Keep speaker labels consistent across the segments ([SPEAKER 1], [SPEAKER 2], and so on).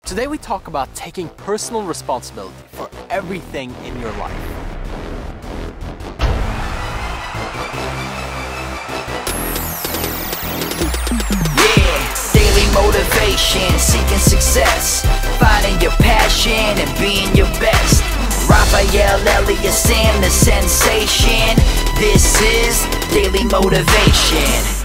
[SPEAKER 1] Today we talk about taking personal responsibility for everything in your life.
[SPEAKER 2] Yeah, daily motivation, seeking success, finding your passion and being your best. Raphael Eliason, the sensation. This is Daily Motivation.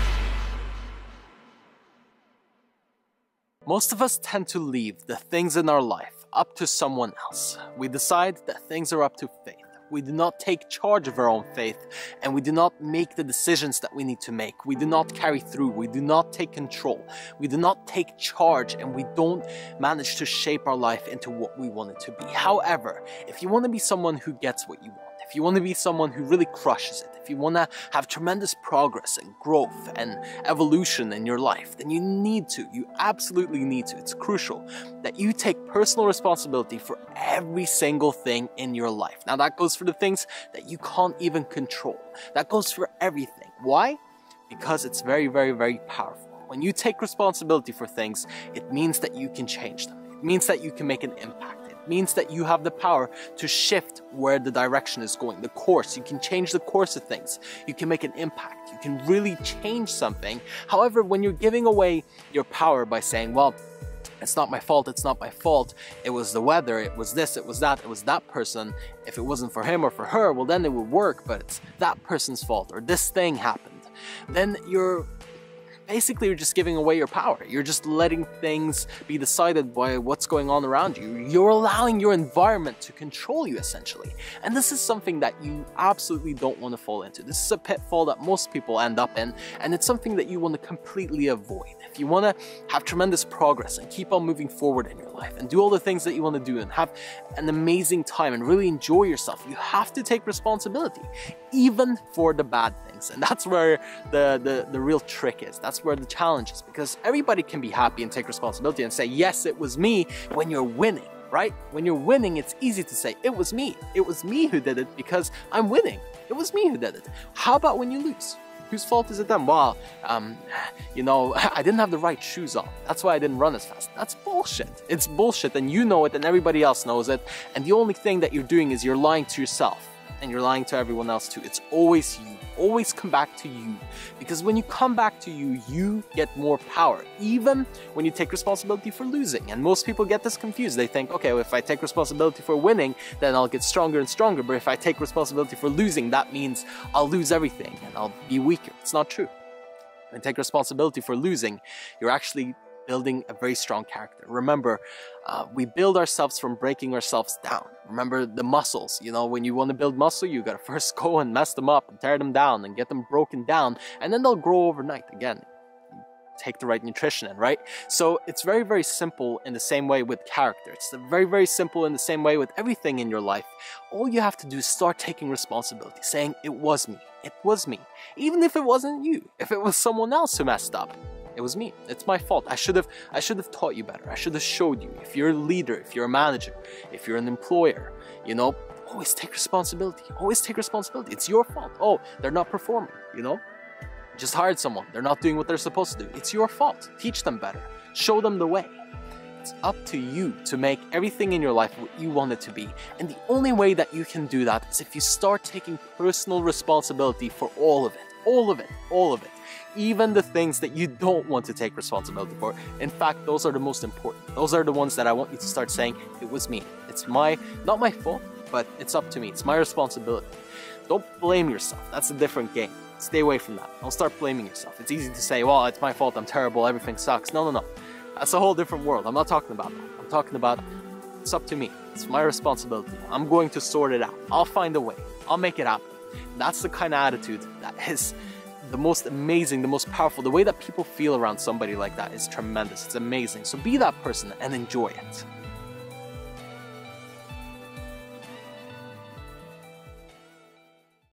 [SPEAKER 1] Most of us tend to leave the things in our life up to someone else. We decide that things are up to fate. We do not take charge of our own faith, and we do not make the decisions that we need to make. We do not carry through. We do not take control. We do not take charge, and we don't manage to shape our life into what we want it to be. However, if you want to be someone who gets what you want, if you want to be someone who really crushes it, if you want to have tremendous progress and growth and evolution in your life, then you absolutely need to, it's crucial that you take personal responsibility for every single thing in your life. Now that goes for the things that you can't even control. That goes for everything. Why? Because it's very, very, very powerful. When you take responsibility for things, it means that you can change them. It means that you can make an impact. It means that you have the power to shift where the direction is going, the course. You can change the course of things. You can make an impact. You can really change something. However, when you're giving away your power by saying, well, it's not my fault, it's not my fault, it was the weather, it was this, it was that person, if it wasn't for him or for her, well then it would work, but it's that person's fault, or this thing happened, then you're just giving away your power. You're just letting things be decided by what's going on around you. You're allowing your environment to control you, essentially. And this is something that you absolutely don't want to fall into. This is a pitfall that most people end up in, and it's something that you want to completely avoid. If you want to have tremendous progress and keep on moving forward in your life and do all the things that you want to do and have an amazing time and really enjoy yourself, you have to take responsibility, even for the bad things. And that's where the real trick is. That's where the challenge is, because everybody can be happy and take responsibility and say, yes, it was me when you're winning, right? When you're winning, it's easy to say, it was me. It was me who did it because I'm winning. It was me who did it. How about when you lose? Whose fault is it then? Well, I didn't have the right shoes on. That's why I didn't run as fast. That's bullshit. It's bullshit, and you know it, and everybody else knows it. And the only thing that you're doing is you're lying to yourself, and you're lying to everyone else too. It's always you. Always come back to you. Because when you come back to you, you get more power, even when you take responsibility for losing. And most people get this confused. They think, okay, well, if I take responsibility for winning, then I'll get stronger and stronger. But if I take responsibility for losing, that means I'll lose everything and I'll be weaker. It's not true. When you take responsibility for losing, you're actually building a very strong character. Remember, we build ourselves from breaking ourselves down. Remember the muscles, when you want to build muscle, you gotta first go and mess them up and tear them down and get them broken down, and then they'll grow overnight. Again, take the right nutrition in, right? So it's very, very simple in the same way with character. It's very, very simple in the same way with everything in your life. All you have to do is start taking responsibility, saying, it was me. It was me. Even if it wasn't you, if it was someone else who messed up, it was me. It's my fault. I should have taught you better. I should have showed you. If you're a leader, if you're a manager, if you're an employer, always take responsibility. Always take responsibility. It's your fault. Oh, they're not performing, Just hired someone. They're not doing what they're supposed to do. It's your fault. Teach them better. Show them the way. It's up to you to make everything in your life what you want it to be. And the only way that you can do that is if you start taking personal responsibility for all of it. All of it. All of it. Even the things that you don't want to take responsibility for. In fact, those are the most important. Those are the ones that I want you to start saying, it was me. It's not my fault, but it's up to me. It's my responsibility. Don't blame yourself. That's a different game. Stay away from that. Don't start blaming yourself. It's easy to say, well, it's my fault, I'm terrible, everything sucks. No. That's a whole different world. I'm not talking about that. I'm talking about, it's up to me. It's my responsibility. I'm going to sort it out. I'll find a way. I'll make it happen. That's the kind of attitude that is the most amazing, the most powerful. The way that people feel around somebody like that is tremendous. It's amazing. So be that person and enjoy it.